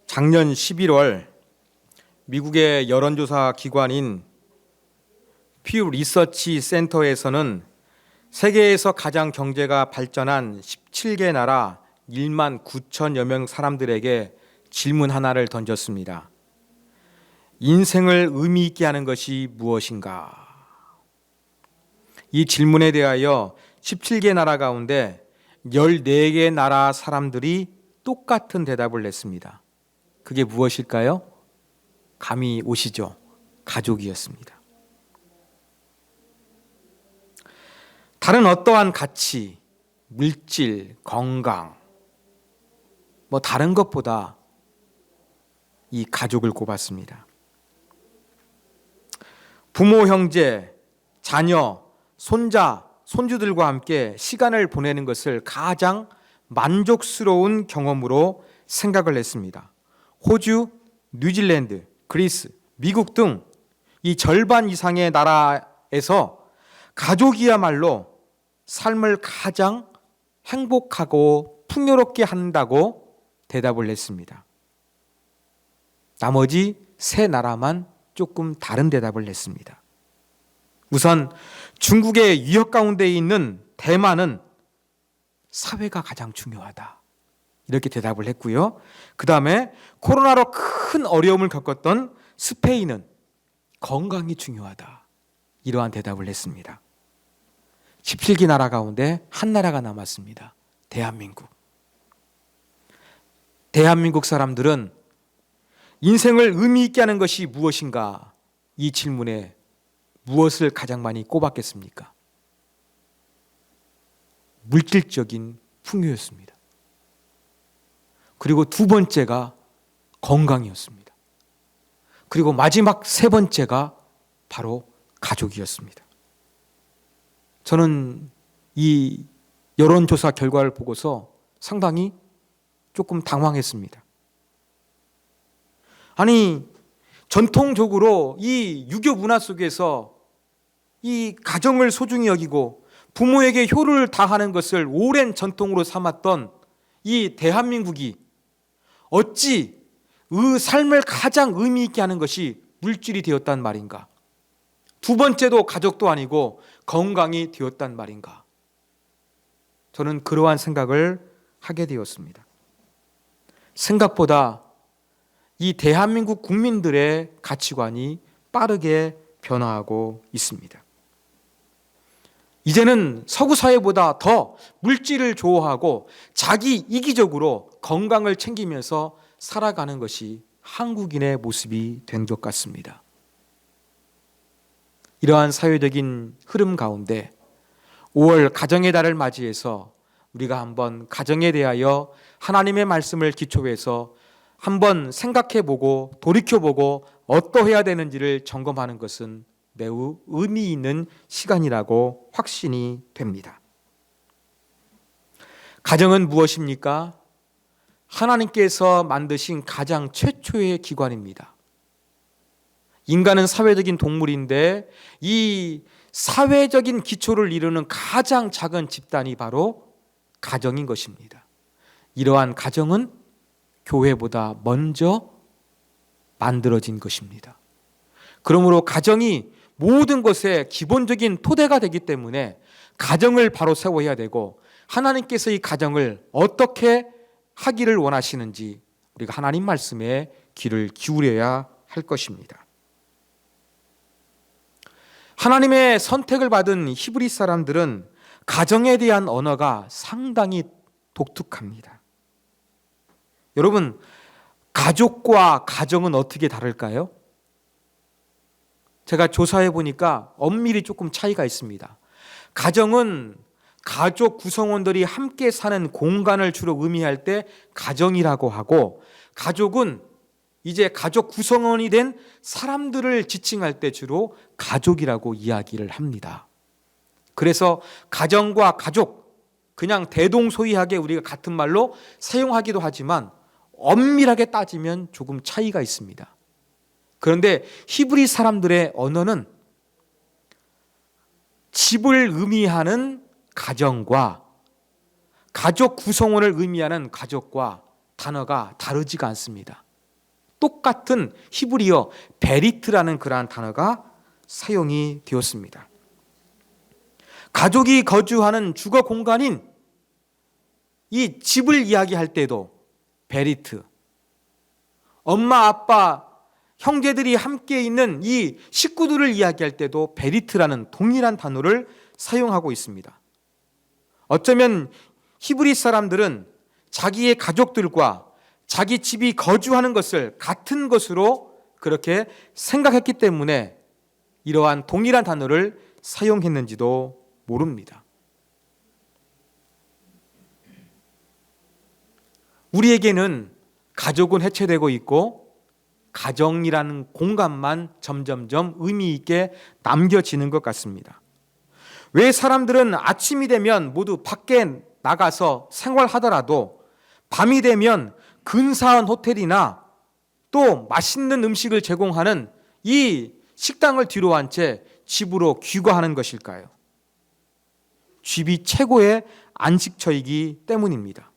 작년 11월 미국의 여론조사 기관인 퓨 리서치 센터에서는 세계에서 가장 경제가 발전한 17개 나라 1만 9천여 명 사람들에게 질문 하나를 던졌습니다. 인생을 의미 있게 하는 것이 무엇인가? 이 질문에 대하여 17개 나라 가운데 14개 나라 사람들이 똑같은 대답을 냈습니다. 그게 무엇일까요? 감이 오시죠? 가족이었습니다. 다른 어떠한 가치, 물질, 건강, 다른 것보다 이 가족을 꼽았습니다. 부모, 형제, 자녀, 손자, 손주들과 함께 시간을 보내는 것을 가장 만족스러운 경험으로 생각을 했습니다. 호주, 뉴질랜드, 그리스, 미국 등 이 절반 이상의 나라에서 가족이야말로 삶을 가장 행복하고 풍요롭게 한다고 대답을 했습니다. 나머지 세 나라만 조금 다른 대답을 했습니다. 우선 중국의 위협 가운데 있는 대만은 사회가 가장 중요하다, 이렇게 대답을 했고요. 그 다음에 코로나로 큰 어려움을 겪었던 스페인은 건강이 중요하다, 이러한 대답을 했습니다. 17개 나라 가운데 한 나라가 남았습니다. 대한민국. 대한민국 사람들은 인생을 의미 있게 하는 것이 무엇인가? 이 질문에 무엇을 가장 많이 꼽았겠습니까? 물질적인 풍요였습니다. 그리고 두 번째가 건강이었습니다. 그리고 마지막 세 번째가 바로 가족이었습니다. 저는 이 여론조사 결과를 보고서 상당히 조금 당황했습니다. 아니, 전통적으로 이 유교 문화 속에서 이 가정을 소중히 여기고 부모에게 효를 다하는 것을 오랜 전통으로 삼았던 이 대한민국이 어찌 그 삶을 가장 의미 있게 하는 것이 물질이 되었단 말인가? 두 번째도 가족도 아니고 건강이 되었단 말인가? 저는 그러한 생각을 하게 되었습니다. 생각보다 이 대한민국 국민들의 가치관이 빠르게 변화하고 있습니다. 이제는 서구 사회보다 더 물질을 좋아하고 자기 이기적으로 건강을 챙기면서 살아가는 것이 한국인의 모습이 된 것 같습니다. 이러한 사회적인 흐름 가운데 5월 가정의 달을 맞이해서 우리가 한번 가정에 대하여 하나님의 말씀을 기초해서 한번 생각해보고 돌이켜보고 어떠해야 되는지를 점검하는 것은 매우 의미 있는 시간이라고 확신이 됩니다. 가정은 무엇입니까? 하나님께서 만드신 가장 최초의 기관입니다. 인간은 사회적인 동물인데 이 사회적인 기초를 이루는 가장 작은 집단이 바로 가정인 것입니다. 이러한 가정은 교회보다 먼저 만들어진 것입니다. 그러므로 가정이 모든 것의 기본적인 토대가 되기 때문에 가정을 바로 세워야 되고, 하나님께서 이 가정을 어떻게 하기를 원하시는지 우리가 하나님 말씀에 귀를 기울여야 할 것입니다. 하나님의 선택을 받은 히브리 사람들은 가정에 대한 언어가 상당히 독특합니다. 여러분, 가족과 가정은 어떻게 다를까요? 제가 조사해 보니까 엄밀히 조금 차이가 있습니다. 가정은 가족 구성원들이 함께 사는 공간을 주로 의미할 때 가정이라고 하고, 가족은 이제 가족 구성원이 된 사람들을 지칭할 때 주로 가족이라고 이야기를 합니다. 그래서 가정과 가족, 그냥 대동소이하게 우리가 같은 말로 사용하기도 하지만 엄밀하게 따지면 조금 차이가 있습니다. 그런데 히브리 사람들의 언어는 집을 의미하는 가정과 가족 구성원을 의미하는 가족과 단어가 다르지가 않습니다. 똑같은 히브리어 베리트라는 그러한 단어가 사용이 되었습니다. 가족이 거주하는 주거 공간인 이 집을 이야기할 때도 베리트, 엄마, 아빠, 형제들이 함께 있는 이 식구들을 이야기할 때도 베리트라는 동일한 단어를 사용하고 있습니다. 어쩌면 히브리 사람들은 자기의 가족들과 자기 집이 거주하는 것을 같은 것으로 그렇게 생각했기 때문에 이러한 동일한 단어를 사용했는지도 모릅니다. 우리에게는 가족은 해체되고 있고 가정이라는 공간만 점점점 의미 있게 남겨지는 것 같습니다. 왜 사람들은 아침이 되면 모두 밖에 나가서 생활하더라도 밤이 되면 근사한 호텔이나 또 맛있는 음식을 제공하는 이 식당을 뒤로 한 채 집으로 귀가하는 것일까요? 집이 최고의 안식처이기 때문입니다.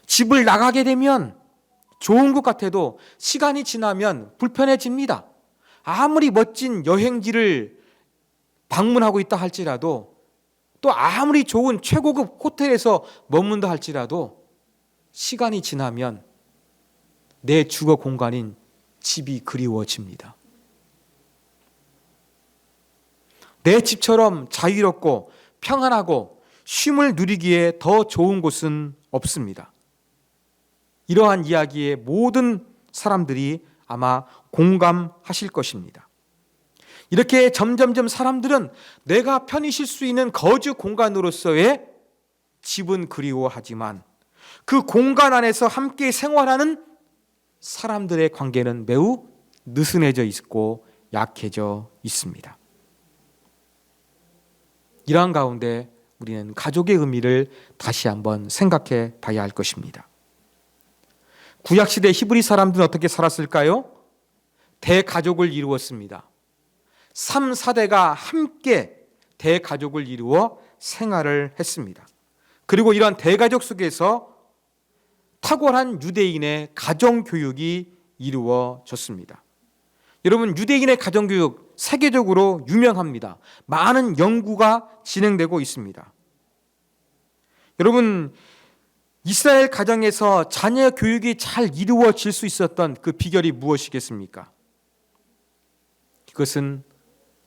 집을 나가게 되면 좋은 것 같아도 시간이 지나면 불편해집니다. 아무리 멋진 여행지를 방문하고 있다 할지라도 또 아무리 좋은 최고급 호텔에서 머문다 할지라도 시간이 지나면 내 주거 공간인 집이 그리워집니다. 내 집처럼 자유롭고 평안하고 쉼을 누리기에 더 좋은 곳은 없습니다. 이러한 이야기에 모든 사람들이 아마 공감하실 것입니다. 이렇게 점점점 사람들은 내가 편히 쉴 수 있는 거주 공간으로서의 집은 그리워하지만 그 공간 안에서 함께 생활하는 사람들의 관계는 매우 느슨해져 있고 약해져 있습니다. 이러한 가운데 우리는 가족의 의미를 다시 한번 생각해 봐야 할 것입니다. 구약시대 히브리 사람들은 어떻게 살았을까요? 대가족을 이루었습니다. 3, 4대가 함께 대가족을 이루어 생활을 했습니다. 그리고 이런 대가족 속에서 탁월한 유대인의 가정교육이 이루어졌습니다. 여러분, 유대인의 가정교육 세계적으로 유명합니다. 많은 연구가 진행되고 있습니다. 여러분, 이스라엘 가정에서 자녀 교육이 잘 이루어질 수 있었던 그 비결이 무엇이겠습니까? 그것은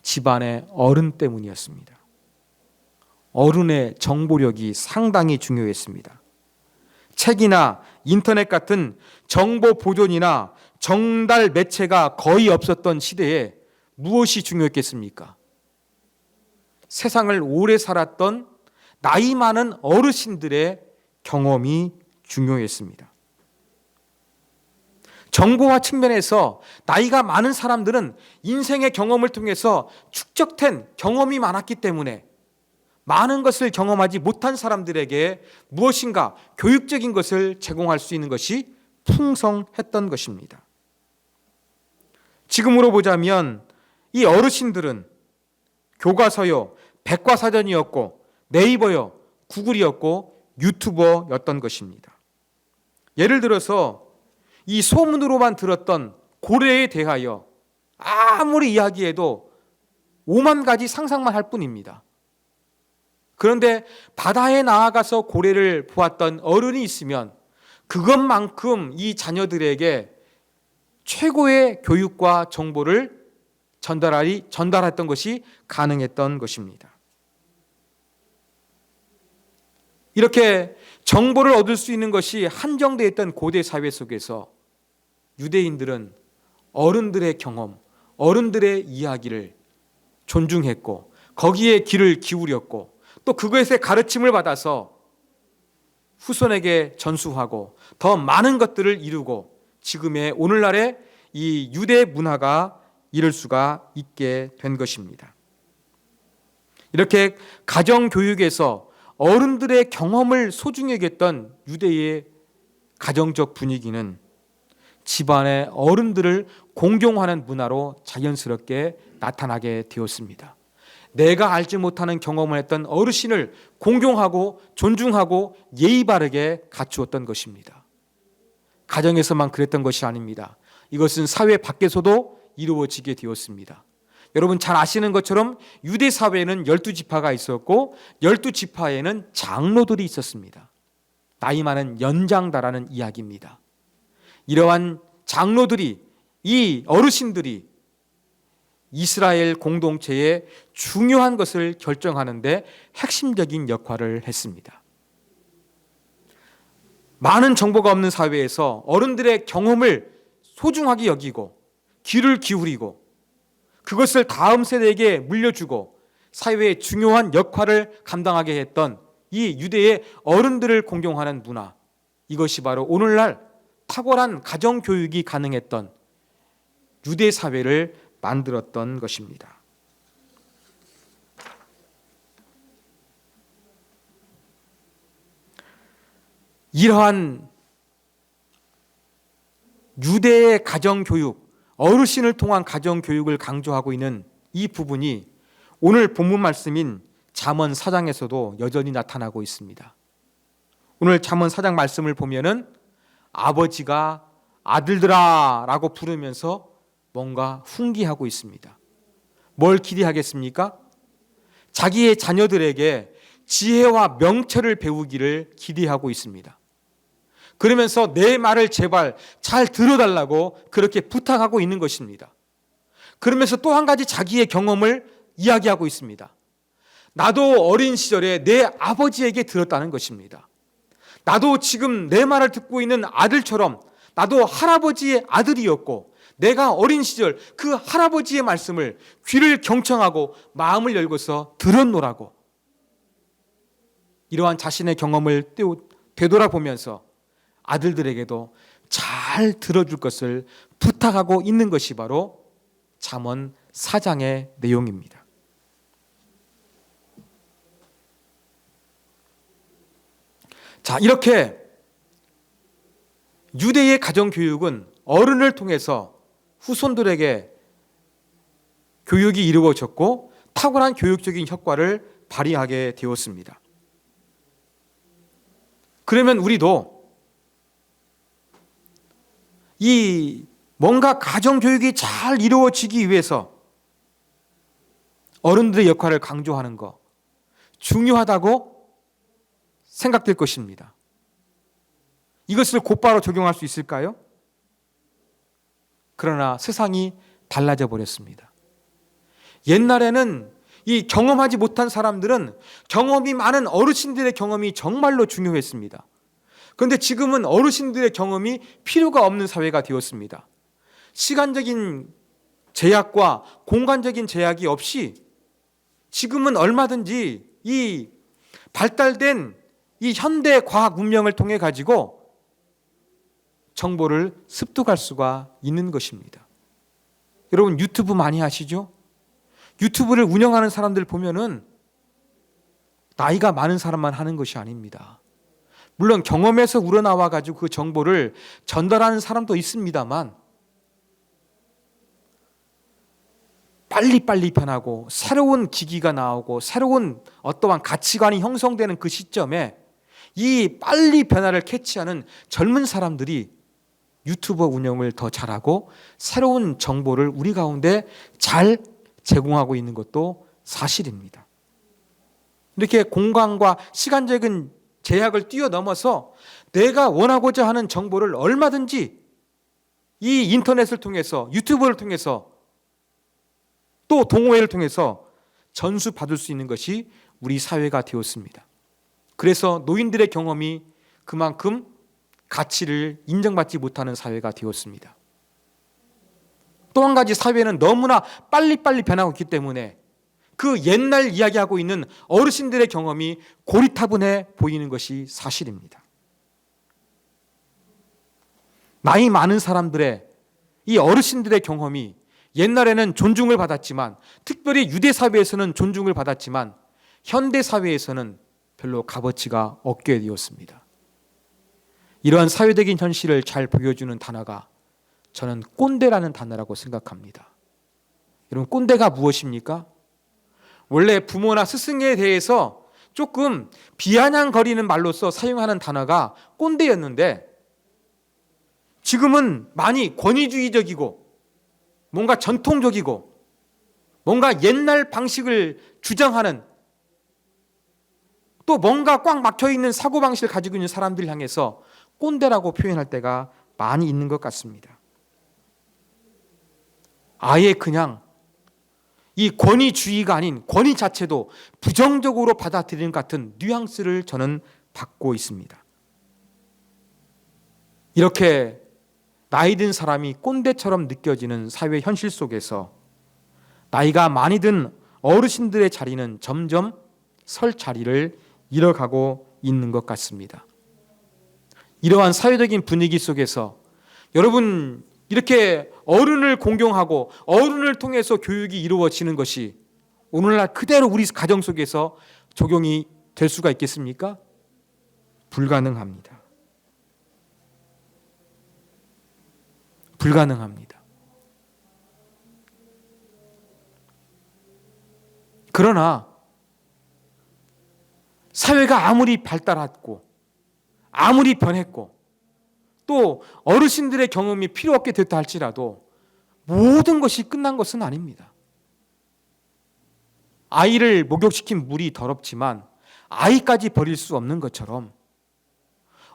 집안의 어른 때문이었습니다. 어른의 정보력이 상당히 중요했습니다. 책이나 인터넷 같은 정보 보존이나 정달 매체가 거의 없었던 시대에 무엇이 중요했겠습니까? 세상을 오래 살았던 나이 많은 어르신들의 경험이 중요했습니다. 정보화 측면에서 나이가 많은 사람들은 인생의 경험을 통해서 축적된 경험이 많았기 때문에 많은 것을 경험하지 못한 사람들에게 무엇인가 교육적인 것을 제공할 수 있는 것이 풍성했던 것입니다. 지금으로 보자면 이 어르신들은 교과서요, 백과사전이었고 네이버요, 구글이었고 유튜버였던 것입니다. 예를 들어서 이 소문으로만 들었던 고래에 대하여 아무리 이야기해도 5만 가지 상상만 할 뿐입니다. 그런데 바다에 나아가서 고래를 보았던 어른이 있으면 그것만큼 이 자녀들에게 최고의 교육과 정보를 전달했던 것이 가능했던 것입니다. 이렇게 정보를 얻을 수 있는 것이 한정되어 있던 고대 사회 속에서 유대인들은 어른들의 경험, 어른들의 이야기를 존중했고 거기에 귀를 기울였고 또 그것의 가르침을 받아서 후손에게 전수하고 더 많은 것들을 이루고 지금의 오늘날의 이 유대 문화가 이룰 수가 있게 된 것입니다. 이렇게 가정교육에서 어른들의 경험을 소중히 여겼던 유대의 가정적 분위기는 집안의 어른들을 공경하는 문화로 자연스럽게 나타나게 되었습니다. 내가 알지 못하는 경험을 했던 어르신을 공경하고 존중하고 예의 바르게 갖추었던 것입니다. 가정에서만 그랬던 것이 아닙니다. 이것은 사회 밖에서도 이루어지게 되었습니다. 여러분 잘 아시는 것처럼 유대 사회에는 12지파가 있었고 12지파에는 장로들이 있었습니다. 나이 많은 연장다라는 이야기입니다. 이러한 장로들이, 이 어르신들이 이스라엘 공동체의 중요한 것을 결정하는데 핵심적인 역할을 했습니다. 많은 정보가 없는 사회에서 어른들의 경험을 소중하게 여기고 귀를 기울이고 그것을 다음 세대에게 물려주고 사회의 중요한 역할을 감당하게 했던 이 유대의 어른들을 공경하는 문화, 이것이 바로 오늘날 탁월한 가정교육이 가능했던 유대 사회를 만들었던 것입니다. 이러한 유대의 가정교육, 어르신을 통한 가정교육을 강조하고 있는 이 부분이 오늘 본문 말씀인 잠언 4장에서도 여전히 나타나고 있습니다. 오늘 잠언 4장 말씀을 보면은 아버지가 아들들아 라고 부르면서 뭔가 훈계하고 있습니다. 뭘 기대하겠습니까? 자기의 자녀들에게 지혜와 명철을 배우기를 기대하고 있습니다. 그러면서 내 말을 제발 잘 들어달라고 그렇게 부탁하고 있는 것입니다. 그러면서 또 한 가지 자기의 경험을 이야기하고 있습니다. 나도 어린 시절에 내 아버지에게 들었다는 것입니다. 나도 지금 내 말을 듣고 있는 아들처럼 나도 할아버지의 아들이었고 내가 어린 시절 그 할아버지의 말씀을 귀를 경청하고 마음을 열고서 들었노라고, 이러한 자신의 경험을 되돌아보면서 아들들에게도 잘 들어줄 것을 부탁하고 있는 것이 바로 잠언 4장의 내용입니다. 자, 이렇게 유대의 가정교육은 어른을 통해서 후손들에게 교육이 이루어졌고 탁월한 교육적인 효과를 발휘하게 되었습니다. 그러면 우리도 이 뭔가 가정교육이 잘 이루어지기 위해서 어른들의 역할을 강조하는 것 중요하다고 생각될 것입니다. 이것을 곧바로 적용할 수 있을까요? 그러나 세상이 달라져 버렸습니다. 옛날에는 이 경험하지 못한 사람들은 경험이 많은 어르신들의 경험이 정말로 중요했습니다. 그런데 지금은 어르신들의 경험이 필요가 없는 사회가 되었습니다. 시간적인 제약과 공간적인 제약이 없이 지금은 얼마든지 이 발달된 이 현대 과학 문명을 통해 가지고 정보를 습득할 수가 있는 것입니다. 여러분 유튜브 많이 하시죠? 유튜브를 운영하는 사람들 보면은 나이가 많은 사람만 하는 것이 아닙니다. 물론 경험에서 우러나와 가지고 그 정보를 전달하는 사람도 있습니다만 빨리빨리 변하고 새로운 기기가 나오고 새로운 어떠한 가치관이 형성되는 그 시점에 이 빨리 변화를 캐치하는 젊은 사람들이 유튜버 운영을 더 잘하고 새로운 정보를 우리 가운데 잘 제공하고 있는 것도 사실입니다. 이렇게 공간과 시간적인 제약을 뛰어넘어서 내가 원하고자 하는 정보를 얼마든지 이 인터넷을 통해서, 유튜브를 통해서, 또 동호회를 통해서 전수받을 수 있는 것이 우리 사회가 되었습니다. 그래서 노인들의 경험이 그만큼 가치를 인정받지 못하는 사회가 되었습니다. 또 한 가지, 사회는 너무나 빨리빨리 변하고 있기 때문에 그 옛날 이야기하고 있는 어르신들의 경험이 고리타분해 보이는 것이 사실입니다. 나이 많은 사람들의 이 어르신들의 경험이 옛날에는 존중을 받았지만, 특별히 유대 사회에서는 존중을 받았지만 현대 사회에서는 별로 값어치가 없게 되었습니다. 이러한 사회적인 현실을 잘 보여주는 단어가 저는 꼰대라는 단어라고 생각합니다. 여러분, 꼰대가 무엇입니까? 원래 부모나 스승에 대해서 조금 비아냥거리는 말로서 사용하는 단어가 꼰대였는데, 지금은 많이 권위주의적이고 뭔가 전통적이고 뭔가 옛날 방식을 주장하는, 또 뭔가 꽉 막혀있는 사고방식을 가지고 있는 사람들 향해서 꼰대라고 표현할 때가 많이 있는 것 같습니다. 아예 그냥 이 권위주의가 아닌 권위 자체도 부정적으로 받아들이는 것 같은 뉘앙스를 저는 받고 있습니다. 이렇게 나이 든 사람이 꼰대처럼 느껴지는 사회 현실 속에서 나이가 많이 든 어르신들의 자리는 점점 설 자리를 잃어가고 있는 것 같습니다. 이러한 사회적인 분위기 속에서 여러분, 이렇게 어른을 공경하고 어른을 통해서 교육이 이루어지는 것이 오늘날 그대로 우리 가정 속에서 적용이 될 수가 있겠습니까? 불가능합니다. 불가능합니다. 그러나 사회가 아무리 발달했고 아무리 변했고 또 어르신들의 경험이 필요 없게 됐다 할지라도 모든 것이 끝난 것은 아닙니다. 아이를 목욕시킨 물이 더럽지만 아이까지 버릴 수 없는 것처럼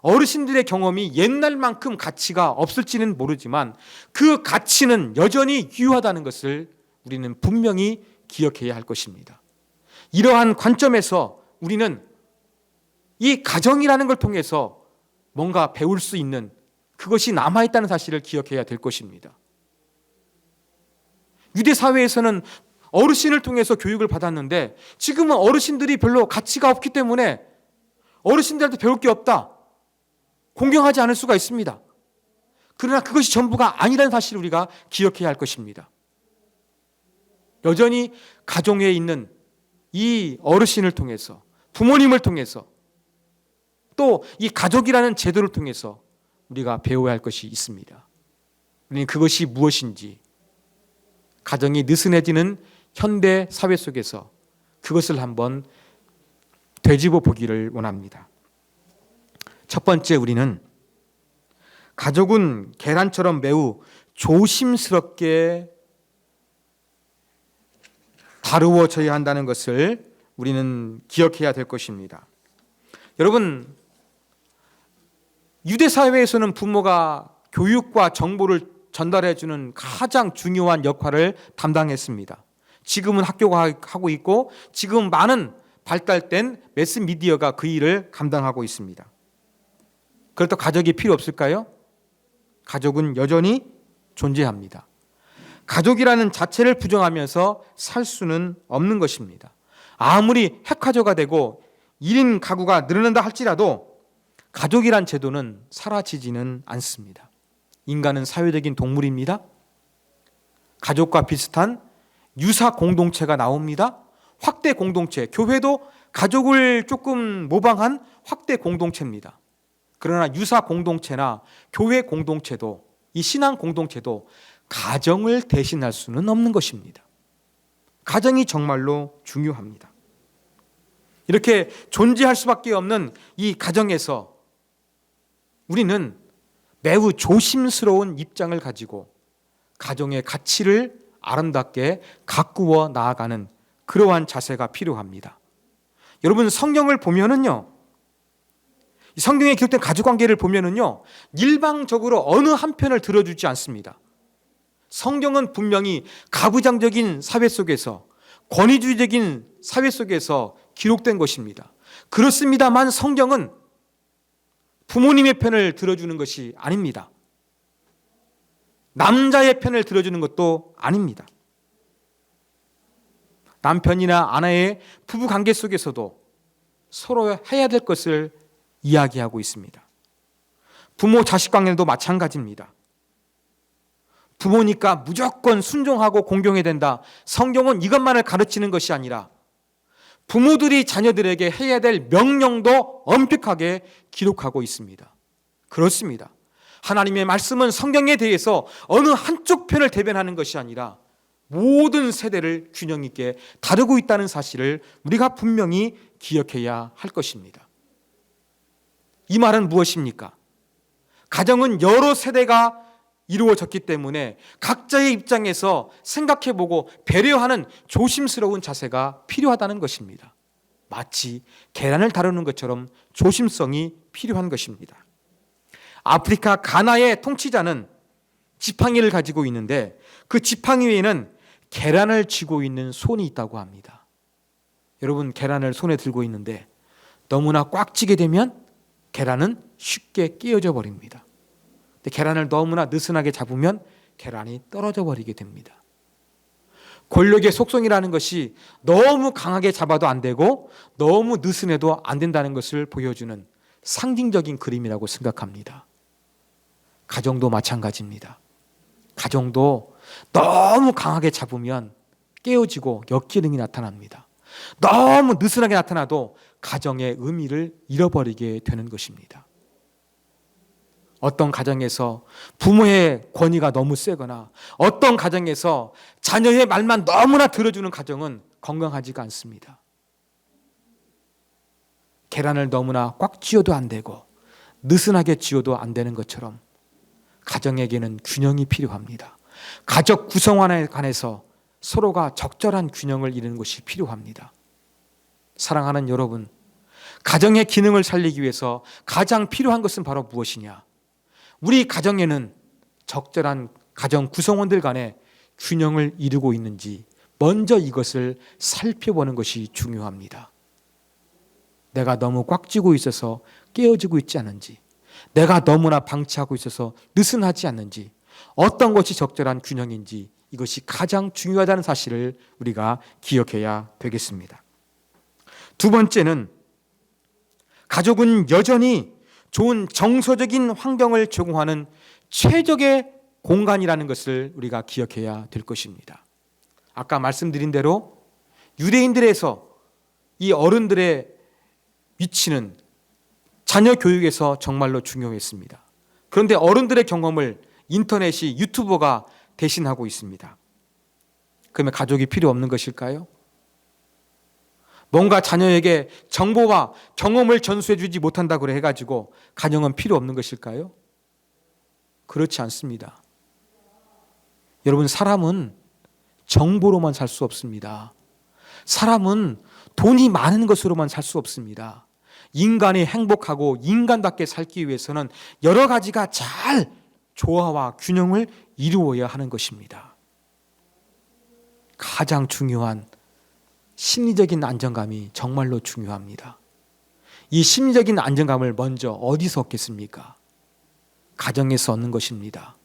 어르신들의 경험이 옛날만큼 가치가 없을지는 모르지만 그 가치는 여전히 유효하다는 것을 우리는 분명히 기억해야 할 것입니다. 이러한 관점에서 우리는 이 가정이라는 걸 통해서 뭔가 배울 수 있는 그것이 남아있다는 사실을 기억해야 될 것입니다. 유대 사회에서는 어르신을 통해서 교육을 받았는데 지금은 어르신들이 별로 가치가 없기 때문에 어르신들한테 배울 게 없다, 공경하지 않을 수가 있습니다. 그러나 그것이 전부가 아니라는 사실을 우리가 기억해야 할 것입니다. 여전히 가정에 있는 이 어르신을 통해서, 부모님을 통해서, 또 이 가족이라는 제도를 통해서 우리가 배워야 할 것이 있습니다. 우리는 그것이 무엇인지 가정이 느슨해지는 현대 사회 속에서 그것을 한번 되짚어 보기를 원합니다. 첫 번째, 우리는 가족은 계란처럼 매우 조심스럽게 다루어져야 한다는 것을 우리는 기억해야 될 것입니다. 여러분, 유대 사회에서는 부모가 교육과 정보를 전달해주는 가장 중요한 역할을 담당했습니다. 지금은 학교가 하고 있고 지금 많은 발달된 매스미디어가 그 일을 감당하고 있습니다. 그렇다고 가족이 필요 없을까요? 가족은 여전히 존재합니다. 가족이라는 자체를 부정하면서 살 수는 없는 것입니다. 아무리 핵가족화 되고 1인 가구가 늘어난다 할지라도 가족이란 제도는 사라지지는 않습니다. 인간은 사회적인 동물입니다. 가족과 비슷한 유사 공동체가 나옵니다. 확대 공동체, 교회도 가족을 조금 모방한 확대 공동체입니다. 그러나 유사 공동체나 교회 공동체도, 이 신앙 공동체도 가정을 대신할 수는 없는 것입니다. 가정이 정말로 중요합니다. 이렇게 존재할 수밖에 없는 이 가정에서 우리는 매우 조심스러운 입장을 가지고 가정의 가치를 아름답게 가꾸어 나아가는 그러한 자세가 필요합니다. 여러분, 성경을 보면은요, 성경에 기록된 가족관계를 보면은요, 일방적으로 어느 한편을 들어주지 않습니다. 성경은 분명히 가부장적인 사회 속에서, 권위주의적인 사회 속에서 기록된 것입니다. 그렇습니다만 성경은 부모님의 편을 들어주는 것이 아닙니다. 남자의 편을 들어주는 것도 아닙니다. 남편이나 아내의 부부관계 속에서도 서로 해야 될 것을 이야기하고 있습니다. 부모 자식 관계도 마찬가지입니다. 부모니까 무조건 순종하고 공경해야 된다. 성경은 이것만을 가르치는 것이 아니라 부모들이 자녀들에게 해야 될 명령도 엄격하게 기록하고 있습니다. 그렇습니다. 하나님의 말씀은 성경에 대해서 어느 한쪽 편을 대변하는 것이 아니라 모든 세대를 균형 있게 다루고 있다는 사실을 우리가 분명히 기억해야 할 것입니다. 이 말은 무엇입니까? 가정은 여러 세대가 이루어졌기 때문에 각자의 입장에서 생각해보고 배려하는 조심스러운 자세가 필요하다는 것입니다. 마치 계란을 다루는 것처럼 조심성이 필요한 것입니다. 아프리카 가나의 통치자는 지팡이를 가지고 있는데 그 지팡이 위에는 계란을 쥐고 있는 손이 있다고 합니다. 여러분, 계란을 손에 들고 있는데 너무나 꽉 쥐게 되면 계란은 쉽게 깨어져 버립니다. 근데 계란을 너무나 느슨하게 잡으면 계란이 떨어져 버리게 됩니다. 권력의 속성이라는 것이 너무 강하게 잡아도 안 되고 너무 느슨해도 안 된다는 것을 보여주는 상징적인 그림이라고 생각합니다. 가정도 마찬가지입니다. 가정도 너무 강하게 잡으면 깨어지고 역기능이 나타납니다. 너무 느슨하게 나타나도 가정의 의미를 잃어버리게 되는 것입니다. 어떤 가정에서 부모의 권위가 너무 세거나 어떤 가정에서 자녀의 말만 너무나 들어주는 가정은 건강하지가 않습니다. 계란을 너무나 꽉 쥐어도 안 되고 느슨하게 쥐어도 안 되는 것처럼 가정에게는 균형이 필요합니다. 가족 구성원에 관해서 서로가 적절한 균형을 이루는 것이 필요합니다. 사랑하는 여러분, 가정의 기능을 살리기 위해서 가장 필요한 것은 바로 무엇이냐? 우리 가정에는 적절한 가정 구성원들 간의 균형을 이루고 있는지 먼저 이것을 살펴보는 것이 중요합니다. 내가 너무 꽉 쥐고 있어서 깨어지고 있지 않은지, 내가 너무나 방치하고 있어서 느슨하지 않는지, 어떤 것이 적절한 균형인지 이것이 가장 중요하다는 사실을 우리가 기억해야 되겠습니다. 두 번째는 가족은 여전히 좋은 정서적인 환경을 제공하는 최적의 공간이라는 것을 우리가 기억해야 될 것입니다. 아까 말씀드린 대로 유대인들에서 이 어른들의 위치는 자녀 교육에서 정말로 중요했습니다. 그런데 어른들의 경험을 인터넷이 유튜버가 대신하고 있습니다. 그러면 가족이 필요 없는 것일까요? 뭔가 자녀에게 정보와 경험을 전수해 주지 못한다고 해가지고 가정은 필요 없는 것일까요? 그렇지 않습니다. 여러분, 사람은 정보로만 살 수 없습니다. 사람은 돈이 많은 것으로만 살 수 없습니다. 인간이 행복하고 인간답게 살기 위해서는 여러 가지가 잘 조화와 균형을 이루어야 하는 것입니다. 가장 중요한 심리적인 안정감이 정말로 중요합니다. 이 심리적인 안정감을 먼저 어디서 얻겠습니까? 가정에서 얻는 것입니다.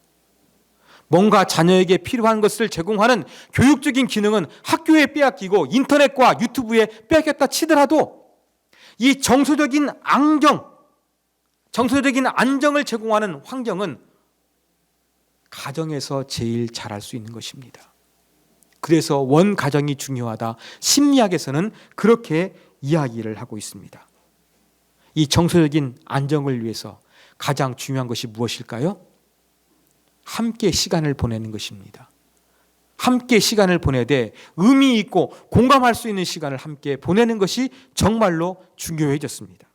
뭔가 자녀에게 필요한 것을 제공하는 교육적인 기능은 학교에 빼앗기고 인터넷과 유튜브에 빼앗겼다 치더라도 이 정서적인 안정을 제공하는 환경은 가정에서 제일 잘할 수 있는 것입니다. 그래서 원가정이 중요하다. 심리학에서는 그렇게 이야기를 하고 있습니다. 이 정서적인 안정을 위해서 가장 중요한 것이 무엇일까요? 함께 시간을 보내는 것입니다. 함께 시간을 보내되 의미 있고 공감할 수 있는 시간을 함께 보내는 것이 정말로 중요해졌습니다.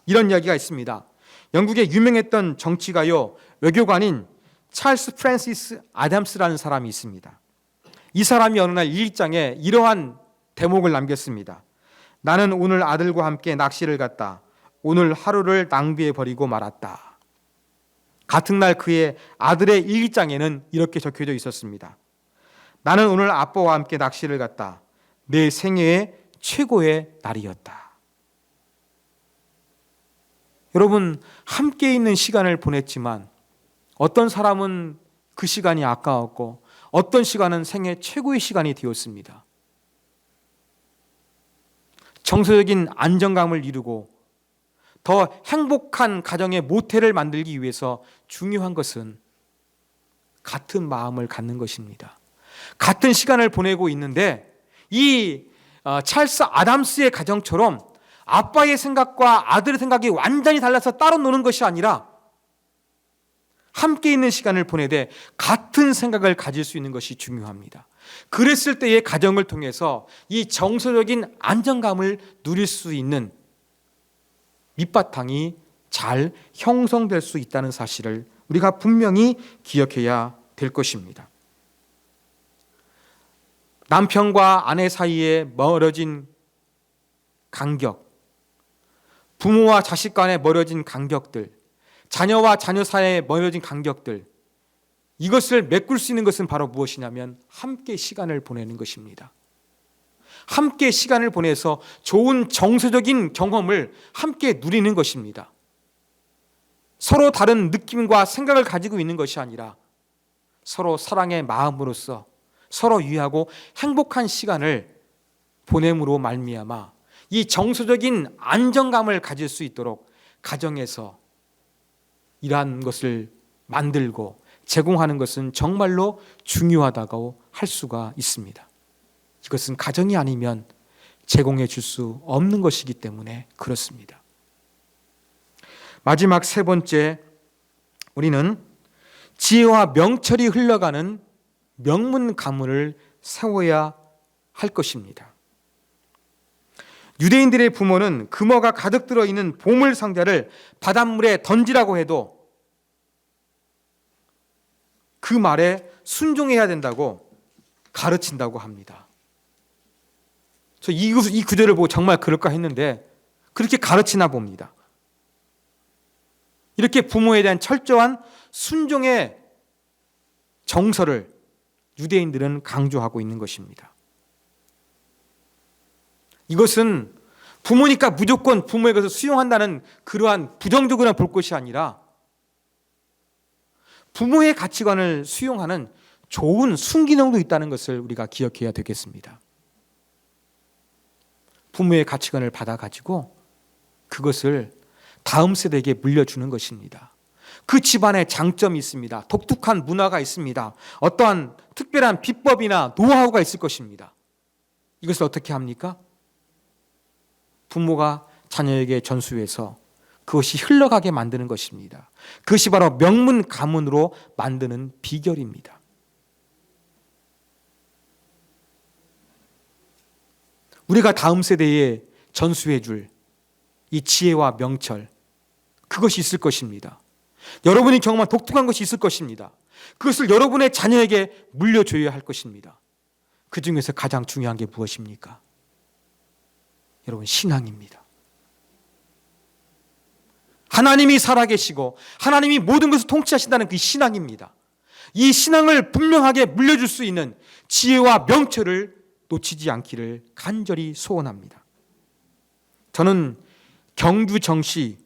이런 이야기가 있습니다. 영국의 유명했던 정치가요, 외교관인 찰스 프랜시스 아담스라는 사람이 있습니다. 이 사람이 어느 날 일기장에 이러한 대목을 남겼습니다. 나는 오늘 아들과 함께 낚시를 갔다. 오늘 하루를 낭비해 버리고 말았다. 같은 날 그의 아들의 일기장에는 이렇게 적혀져 있었습니다. 나는 오늘 아빠와 함께 낚시를 갔다. 내 생애의 최고의 날이었다. 여러분, 함께 있는 시간을 보냈지만 어떤 사람은 그 시간이 아까웠고 어떤 시간은 생애 최고의 시간이 되었습니다. 정서적인 안정감을 이루고 더 행복한 가정의 모태를 만들기 위해서 중요한 것은 같은 마음을 갖는 것입니다. 같은 시간을 보내고 있는데 이 찰스 아담스의 가정처럼 아빠의 생각과 아들의 생각이 완전히 달라서 따로 노는 것이 아니라 함께 있는 시간을 보내되 같은 생각을 가질 수 있는 것이 중요합니다. 그랬을 때의 가정을 통해서 이 정서적인 안정감을 누릴 수 있는 밑바탕이 잘 형성될 수 있다는 사실을 우리가 분명히 기억해야 될 것입니다. 남편과 아내 사이에 멀어진 간격, 부모와 자식 간에 멀어진 간격들, 자녀와 자녀 사이에 멀어진 간격들, 이것을 메꿀 수 있는 것은 바로 무엇이냐면 함께 시간을 보내는 것입니다. 함께 시간을 보내서 좋은 정서적인 경험을 함께 누리는 것입니다. 서로 다른 느낌과 생각을 가지고 있는 것이 아니라 서로 사랑의 마음으로서 서로 위하고 행복한 시간을 보냄으로 말미암아 이 정서적인 안정감을 가질 수 있도록 가정에서 이러한 것을 만들고 제공하는 것은 정말로 중요하다고 할 수가 있습니다. 이것은 가정이 아니면 제공해 줄 수 없는 것이기 때문에 그렇습니다. 마지막 세 번째, 우리는 지혜와 명철이 흘러가는 명문 가문을 세워야 할 것입니다. 유대인들의 부모는 금어가 가득 들어있는 보물 상자를 바닷물에 던지라고 해도 그 말에 순종해야 된다고 가르친다고 합니다. 저 이 구절을 보고 정말 그럴까 했는데 그렇게 가르치나 봅니다. 이렇게 부모에 대한 철저한 순종의 정서를 유대인들은 강조하고 있는 것입니다. 이것은 부모니까 무조건 부모의 것을 수용한다는 그러한 부정적으로 볼 것이 아니라 부모의 가치관을 수용하는 좋은 순기능도 있다는 것을 우리가 기억해야 되겠습니다. 부모의 가치관을 받아가지고 그것을 다음 세대에게 물려주는 것입니다. 그 집안에 장점이 있습니다. 독특한 문화가 있습니다. 어떠한 특별한 비법이나 노하우가 있을 것입니다. 이것을 어떻게 합니까? 부모가 자녀에게 전수해서 그것이 흘러가게 만드는 것입니다. 그것이 바로 명문 가문으로 만드는 비결입니다. 우리가 다음 세대에 전수해 줄 이 지혜와 명철, 그것이 있을 것입니다. 여러분이 경험한 독특한 것이 있을 것입니다. 그것을 여러분의 자녀에게 물려줘야 할 것입니다. 그 중에서 가장 중요한 게 무엇입니까? 여러분, 신앙입니다. 하나님이 살아계시고 하나님이 모든 것을 통치하신다는 그 신앙입니다. 이 신앙을 분명하게 물려줄 수 있는 지혜와 명철을 놓치지 않기를 간절히 소원합니다. 저는 경주 정씨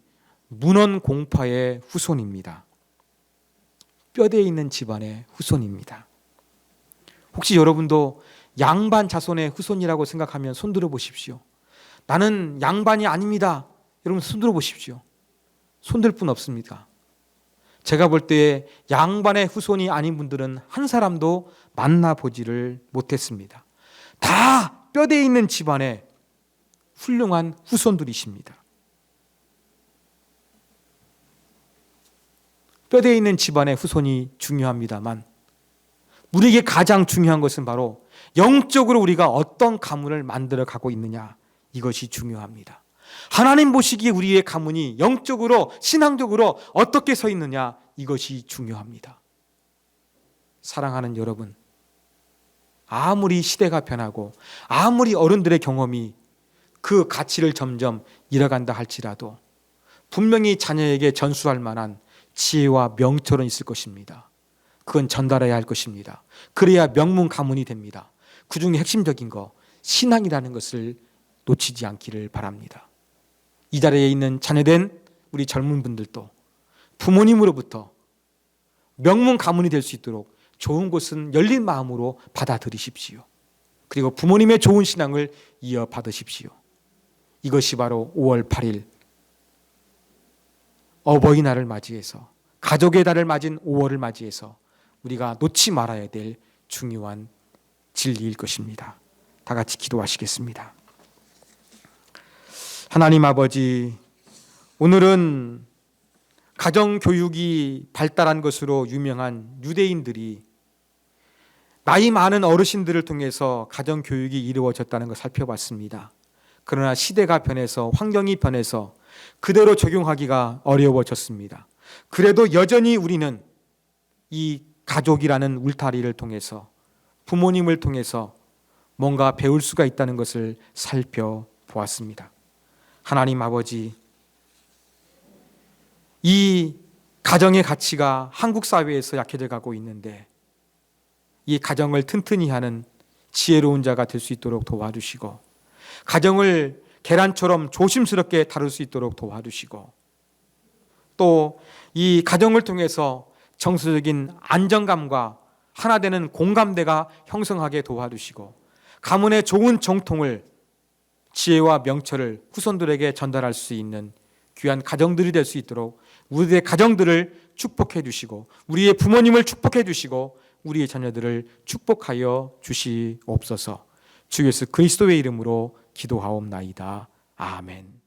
문헌 공파의 후손입니다. 뼈대에 있는 집안의 후손입니다. 혹시 여러분도 양반 자손의 후손이라고 생각하면 손들어 보십시오. 나는 양반이 아닙니다. 여러분 손들어 보십시오. 손들 뿐 없습니다. 제가 볼 때 양반의 후손이 아닌 분들은 한 사람도 만나보지를 못했습니다. 다 뼈대에 있는 집안의 훌륭한 후손들이십니다. 뼈대에 있는 집안의 후손이 중요합니다만 우리에게 가장 중요한 것은 바로 영적으로 우리가 어떤 가문을 만들어 가고 있느냐, 이것이 중요합니다. 하나님 보시기에 우리의 가문이 영적으로 신앙적으로 어떻게 서 있느냐, 이것이 중요합니다. 사랑하는 여러분, 아무리 시대가 변하고 아무리 어른들의 경험이 그 가치를 점점 잃어간다 할지라도 분명히 자녀에게 전수할 만한 지혜와 명철은 있을 것입니다. 그건 전달해야 할 것입니다. 그래야 명문 가문이 됩니다. 그 중에 핵심적인 거, 신앙이라는 것을 놓치지 않기를 바랍니다. 이 자리에 있는 자녀된 우리 젊은 분들도 부모님으로부터 명문 가문이 될 수 있도록 좋은 곳은 열린 마음으로 받아들이십시오. 그리고 부모님의 좋은 신앙을 이어받으십시오. 이것이 바로 5월 8일 어버이날을 맞이해서, 가족의 달을 맞은 5월을 맞이해서 우리가 놓지 말아야 될 중요한 진리일 것입니다. 다 같이 기도하시겠습니다. 하나님 아버지, 오늘은 가정교육이 발달한 것으로 유명한 유대인들이 나이 많은 어르신들을 통해서 가정교육이 이루어졌다는 걸 살펴봤습니다. 그러나 시대가 변해서, 환경이 변해서 그대로 적용하기가 어려워졌습니다. 그래도 여전히 우리는 이 가족이라는 울타리를 통해서, 부모님을 통해서 뭔가 배울 수가 있다는 것을 살펴보았습니다. 하나님 아버지, 이 가정의 가치가 한국 사회에서 약해져 가고 있는데 이 가정을 튼튼히 하는 지혜로운 자가 될 수 있도록 도와주시고, 가정을 계란처럼 조심스럽게 다룰 수 있도록 도와주시고, 또 이 가정을 통해서 정서적인 안정감과 하나 되는 공감대가 형성하게 도와주시고, 가문의 좋은 정통을, 지혜와 명철을 후손들에게 전달할 수 있는 귀한 가정들이 될 수 있도록 우리의 가정들을 축복해 주시고, 우리의 부모님을 축복해 주시고, 우리의 자녀들을 축복하여 주시옵소서. 주 예수 그리스도의 이름으로 기도하옵나이다. 아멘.